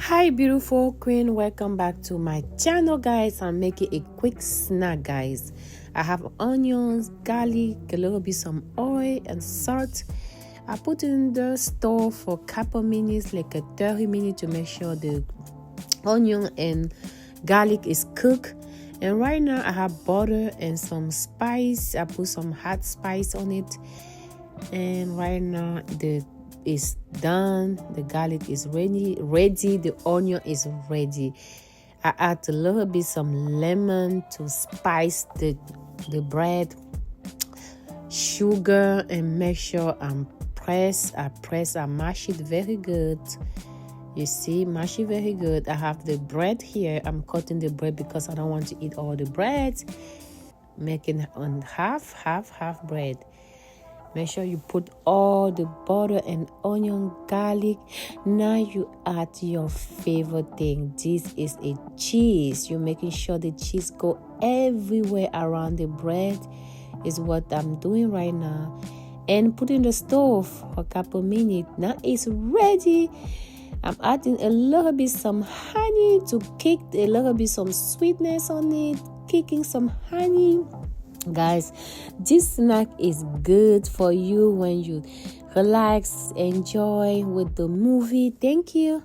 Hi beautiful queen, welcome back to my channel guys. I'm making a quick snack guys. I have onions, garlic, a little bit some oil and salt. I put in the stove for a couple minutes, like a 30 minutes, to make sure the onion and garlic is cooked. And right now I have butter and some spice. I put some hot spice on it, and right now the is done. The garlic is ready. The onion is ready. I add a little bit some lemon to spice the bread, sugar, and make sure I mash it very good. You see, mash it very good. I have the bread here. I'm cutting the bread because I don't want to eat all the bread. Making on half bread. Make sure you put all the butter and onion, garlic. Now you add your favorite thing. This is a cheese. You're making sure the cheese go everywhere around the bread. Is what I'm doing right now. And put in the stove for a couple minutes. Now it's ready. I'm adding a little bit some honey to kick a little bit some sweetness on it. Kicking some honey. Guys, this snack is good for you when you relax, enjoy with the movie. Thank you.